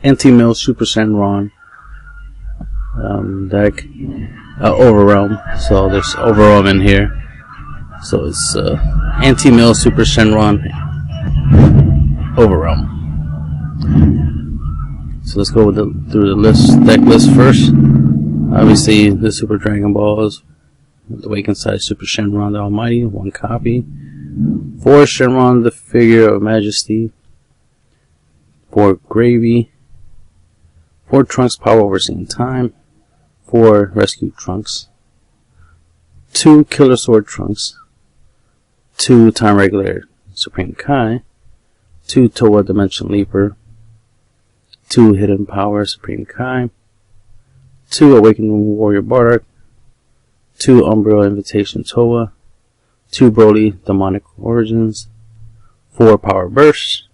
anti-mill Super Shenron deck, Overrealm. So there's Overrealm in here. So it's anti-mill Super Shenron Overrealm. So let's go through the deck list first. Obviously, the Super Dragon Balls, the Awakened Side Super Shenron the Almighty, 1 copy. 4 Shenron the Figure of Majesty. 4 Gravy. 4 Trunks Power Overseeing Time. 4 Rescue Trunks. 2 Killer Sword Trunks. 2 Time Regulator Supreme Kai. 2 Toa Dimension Leaper. 2 Hidden Power Supreme Kai. 2 Awakened Warrior Bardock. 2 Umbrella Invitation Toa. 2 Broly Demonic Origins. 4 Power Burst.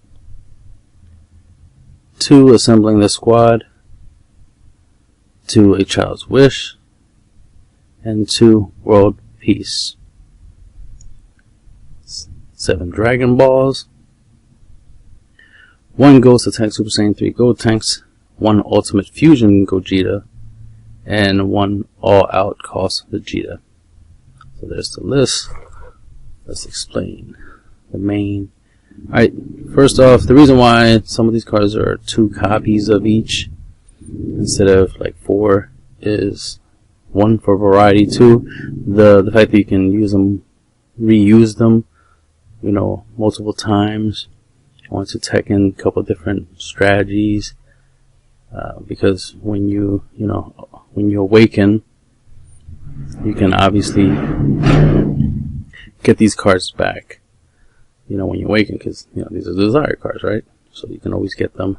2 Assembling the Squad. 2 A Child's Wish. And 2 World Peace. 7 Dragon Balls. 1 Ghost Attack Super Saiyan 3 Gotenks. 1 Ultimate Fusion Gogeta. And 1 All-Out Cost Vegeta. So there's the list. Let's explain the main. Alright, first off, the reason why some of these cards are 2 copies of each instead of like 4 is 1 for variety, 2 the fact that you can use them, reuse them, you know, multiple times. I want to tech in a couple different strategies, because when you awaken, you can obviously get these cards back, you know, when you awaken, because, you know, these are desire cards, right? So you can always get them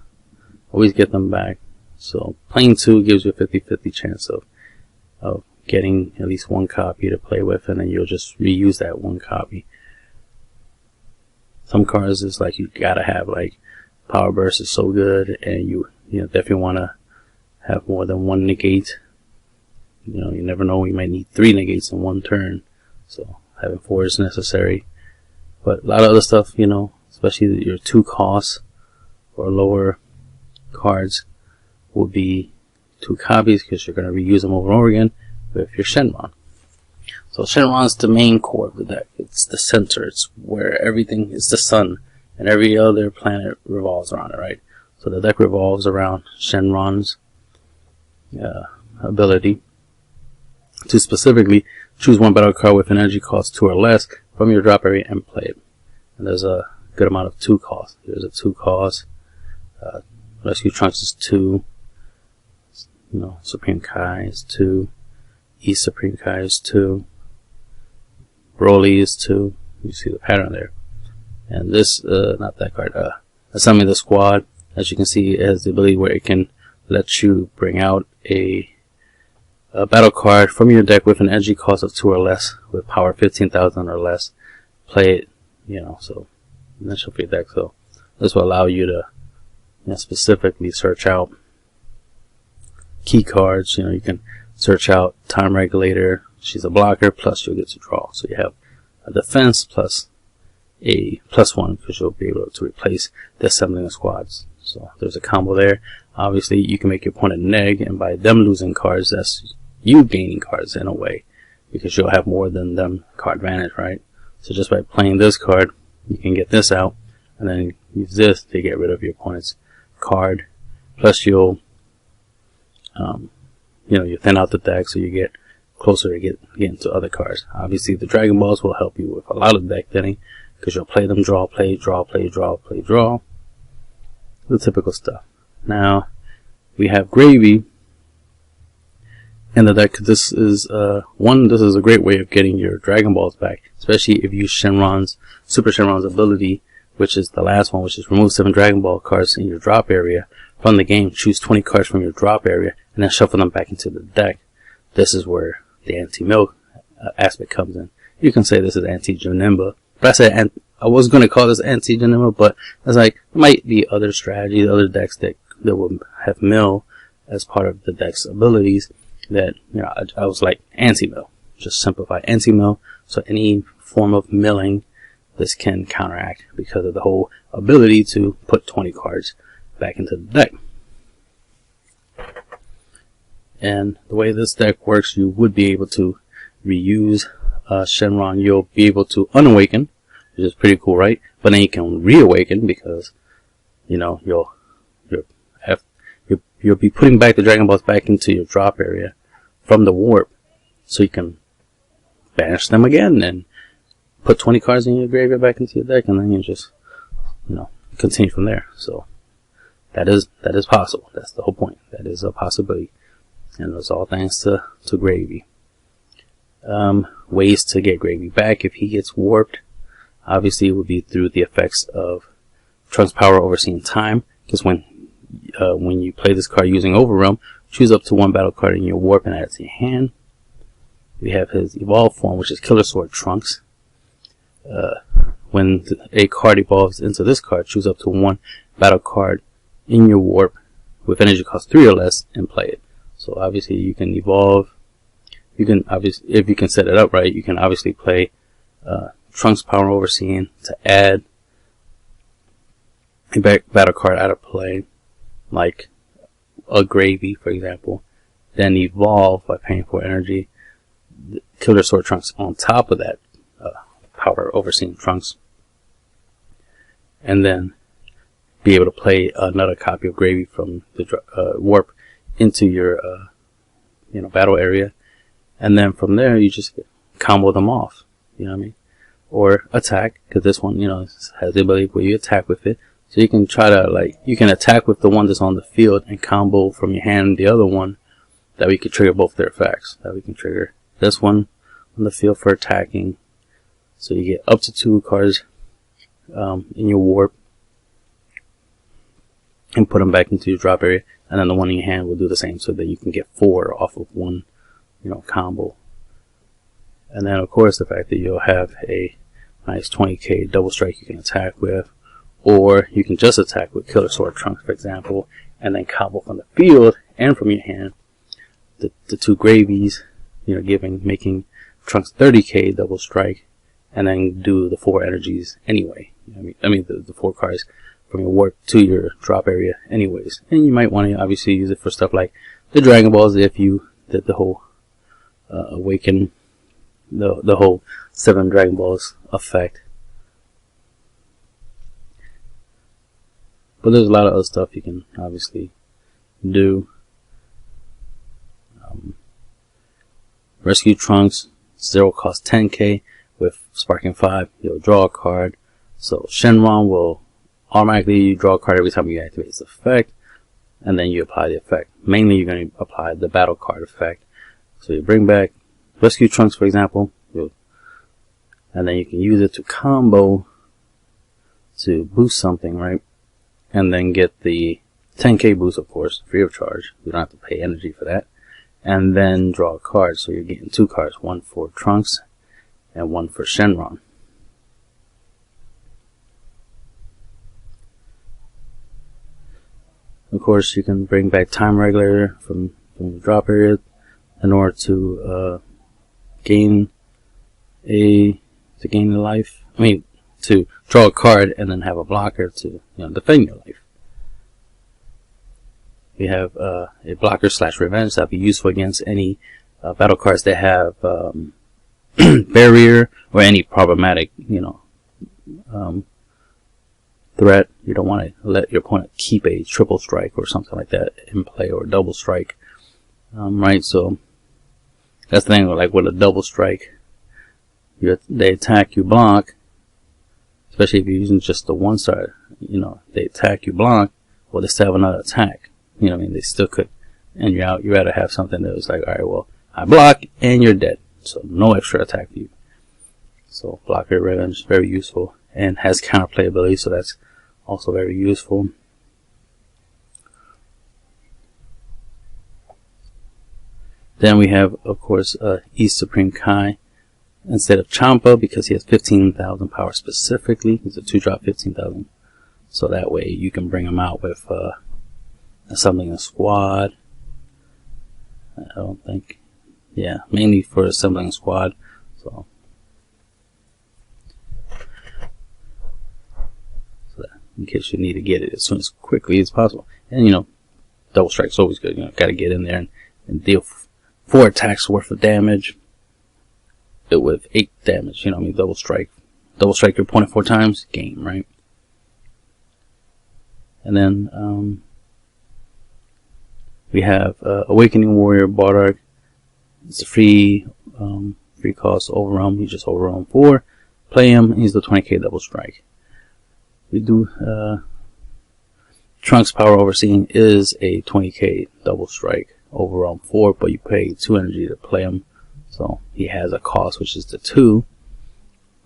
back. So playing 2 gives you a 50-50 chance of getting at least 1 copy to play with, and then you'll just reuse that 1 copy. Some cards is like you gotta have, like Power Burst is so good, and you definitely want to have more than 1 negate. You know, you never know, you might need 3 negates in 1 turn, so having 4 is necessary. But a lot of other stuff, you know, especially your 2 costs or lower cards, will be 2 copies because you're going to reuse them over and over again with your Shenron. So Shenron's the main core of the deck. It's the center. It's where everything is, the sun, and every other planet revolves around it, right? So the deck revolves around Shenron's ability to specifically choose 1 battle card with an energy cost 2 or less from your drop area and play it. And there's a good amount of 2 costs. There's a 2 cost. Rescue Trunks is 2. You know, Supreme Kai is 2. East Supreme Kai is 2. Broly is 2. You see the pattern there. And this, not that card, Assembling the Squad, as you can see, it has the ability where it can let you bring out a battle card from your deck with an energy cost of 2 or less, with power 15,000 or less. Play it, you know, so initial for your deck. So this will allow you to, you know, specifically search out key cards. You know, you can search out Time Regulator. She's a blocker, plus you'll get to draw. So you have a defense plus a +1 because you'll be able to replace the Assembling of Squads. So there's a combo there. Obviously, you can make your opponent neg, and by them losing cards, that's you gaining cards in a way, because you'll have more than them card advantage, right? So just by playing this card, you can get this out, and then use this to get rid of your opponent's card. Plus, you'll, you thin out the deck so you get closer to getting to other cards. Obviously, the Dragon Balls will help you with a lot of deck thinning, because you'll play them, draw, play, draw, play, draw, play, draw. The typical stuff. Now, we have Gravy in the deck. This is this is a great way of getting your Dragon Balls back, especially if you use Super Shenron's ability, which is the last one, which is remove 7 Dragon Ball cards in your drop area from the game. Choose 20 cards from your drop area, and then shuffle them back into the deck. This is where the anti-milk aspect comes in. You can say this is anti-Janemba, but I said I was going to call this anti-Janemba, but it's like, there might be other strategies, other decks that will have mill as part of the deck's abilities that, you know, I was like anti-mill. Just simplify anti-mill. So any form of milling, this can counteract because of the whole ability to put 20 cards back into the deck. And the way this deck works, you would be able to reuse Shenron. You'll be able to unawaken, which is pretty cool, right? But then you can reawaken because, you know, you'll be putting back the Dragon Balls back into your drop area from the warp, so you can banish them again and put 20 cards in your graveyard back into your deck, and then you just, you know, continue from there. So that is possible. That's the whole point. That is a possibility, and it's all thanks to Gravy. Ways to get Gravy back if he gets warped. Obviously, it would be through the effects of Trunks' power overseeing time, because when you play this card using Overrealm, choose up to one battle card in your warp and add it to your hand. We have his evolved form, which is Killer Sword Trunks. When a card evolves into this card, choose up to one battle card in your warp with energy cost 3 or less and play it. So obviously you can evolve. You can obviously, if you can set it up right, you can obviously play Trunks Power Overseeing to add a battle card out of play, like a Gravy, for example. Then evolve by paying for energy. Killer Sword Trunks on top of that power overseeing Trunks, and then be able to play another copy of Gravy from the warp into your battle area, and then from there you just combo them off. You know what I mean? Or attack, because this one, you know, has the ability where you attack with it. So you can try to, you can attack with the one that's on the field and combo from your hand the other one, that we could trigger both their effects. That we can trigger this one on the field for attacking, so you get up to 2 cards in your warp, and put them back into your drop area, and then the one in your hand will do the same, so that you can get 4 off of one, combo. And then of course the fact that you'll have a nice 20k double strike you can attack with, or you can just attack with Killer Sword Trunks, for example, and then combo from the field and from your hand the 2 Gravies, making Trunks 30k double strike, and then do the 4 energies anyway. I mean the 4 cards from your warp to your drop area anyways. And you might want to obviously use it for stuff like the Dragon Balls if you did the whole awaken, the whole 7 Dragon Balls effect. But there's a lot of other stuff you can obviously do. Rescue Trunks, 0 cost 10k. With Sparking 5, you'll draw a card. So Shenron will automatically draw a card every time you activate its effect, and then you apply the effect. Mainly you're going to apply the battle card effect. So you bring back Rescue Trunks, for example, and then you can use it to combo to boost something, right? And then get the 10k boost, of course, free of charge. You don't have to pay energy for that. And then draw a card. So you're getting 2 cards, one for Trunks and one for Shenron. Of course, you can bring back Time Regulator from the drop area in order to gain life. I mean, to draw a card and then have a blocker to defend your life. We have a blocker / revenge that'll be useful against any battle cards that have barrier or any problematic threat. You don't want to let your opponent keep a triple strike or something like that in play, or double strike, right? So that's the thing, like with a double strike, they attack, you block, especially if you're using just the one side. They attack, you block, well, they still have another attack. They still could, and you're out. You rather have something that was like, alright, well, I block and you're dead, so no extra attack for you. So blocker revenge, very useful, and has counterplay ability, so that's also very useful. Then we have, of course, East Supreme Kai instead of Champa, because he has 15,000 power specifically. He's a 2-drop 15,000, so that way you can bring him out with assembling a squad. I don't think, yeah, mainly for assembling a squad. So in case you need to get it as soon as quickly as possible. And you know, double strike's always good. You know, got to get in there and deal 4 attacks worth of damage with 8 damage. You know, I mean, double strike your opponent 4 times, game, right? And then we have Awakening Warrior Bardock. It's a free cost Overrealm. You just Overrealm 4. Play him. He's the 20k double strike. We do Trunks Power Overseeing is a 20k double strike Overrealm 4, but you pay 2 energy to play him. So he has a cost, which is the 2,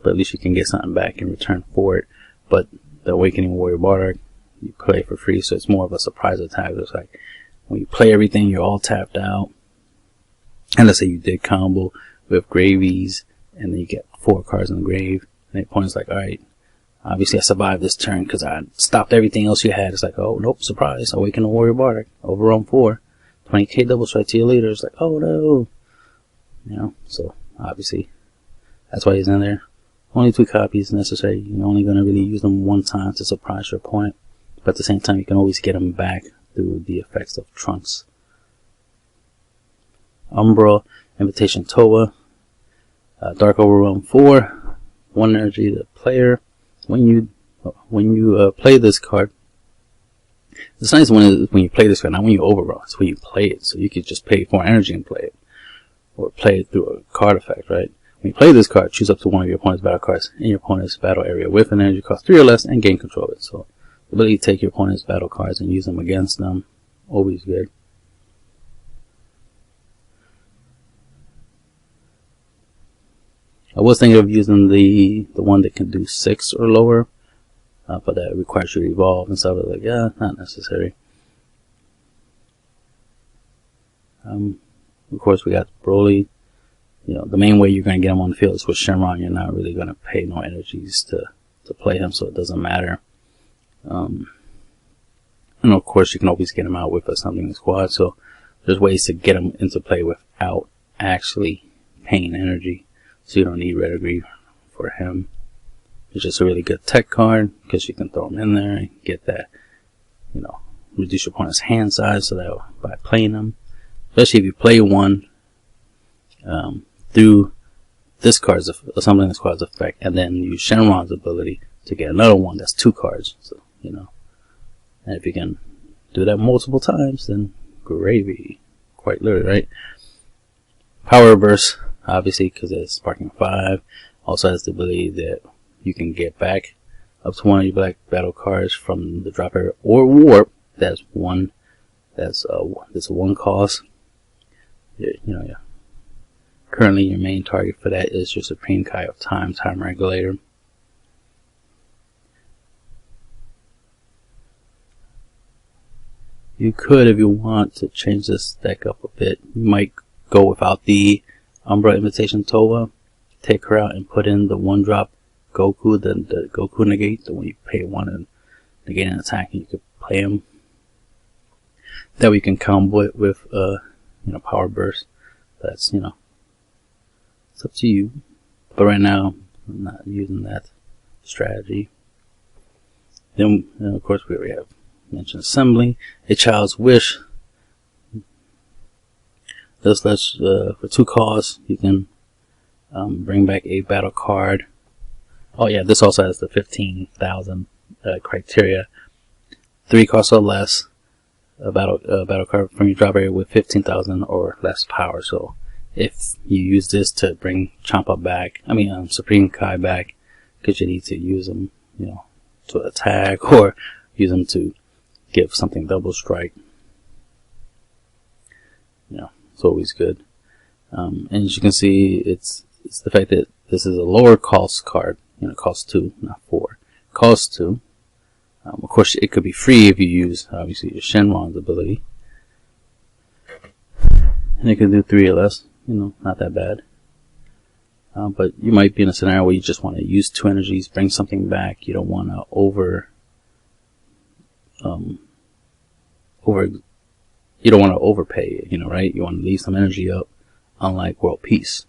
but at least you can get something back in return for it. But the Awakening Warrior Bardock, you play for free, so it's more of a surprise attack. It's like when you play everything, you're all tapped out. And let's say you did combo with Gravies, and then you get 4 cards in the grave, and the opponent's like, alright, obviously I survived this turn because I stopped everything else you had. It's like, oh, nope, surprise, Awakening Warrior Bardock, Overrealm 4, 20k double strike to your leader. It's like, oh no. You know, so obviously that's why he's in there. Only 2 copies necessary. You're only going to really use them 1 time to surprise your opponent, but at the same time you can always get them back through the effects of Trunks. Umbra, Invitation Toa, Dark Overrealm 4, 1 energy to the player. When you play this card, the nice one is when you play this card, not when you overroll. It's when you play it, so you could just pay 4 energy and play it, or play it through a card effect, right? When you play this card, choose up to one of your opponent's battle cards in your opponent's battle area with an energy cost 3 or less and gain control of it. So the ability to take your opponent's battle cards and use them against them, always good. I was thinking of using the one that can do 6 or lower, but that requires you to evolve and stuff. I was like, yeah, not necessary. Of course, we got Broly. You know, the main way you're going to get him on the field is with Shenron. You're not really going to pay no energies to play him, so it doesn't matter. And of course, you can always get him out with a something squad. So there's ways to get him into play without actually paying energy. So you don't need Red or Green for him. It's just a really good tech card because you can throw him in there and get that, you know, reduce your opponent's hand size so that by playing him, especially if you play one through this card's something this card's effect, and then use Shenron's ability to get another one that's 2 cards. So you know, and if you can do that multiple times, then gravy, quite literally, right? Power Burst. Obviously, because it's Sparking 5, also has the ability that you can get back up to one of your black battle cards from the drop area or warp. That's a 1 cost. Currently, your main target for that is your Supreme Kai of Time Regulator. You could, if you want to change this deck up a bit, you might go without the Umbra Invitation Toa, take her out and put in the 1-drop Goku, the Goku negate, the one you pay 1 and negate an attack, and you could play him. That way you can combo it with Power Burst. That's, it's up to you. But right now, I'm not using that strategy. Then, of course, we already have mentioned Assembly, A Child's Wish. This lets, for 2 costs, you can bring back a battle card. Oh yeah, this also has the 15,000 criteria. 3 costs or less, a battle card from your drop area with 15,000 or less power. So if you use this to bring Champa back, Supreme Kai back, because you need to use them, to attack, or use them to give something double strike. It's always good. And as you can see, it's the fact that this is a lower cost card. Cost 2, not 4. Cost 2. Of course, it could be free if you use, obviously, your Shenron's ability. And it can do 3 or less. Not that bad. But you might be in a scenario where you just want to use 2 energies, bring something back. You don't want to you don't want to overpay it, right? You want to leave some energy up, unlike World Peace.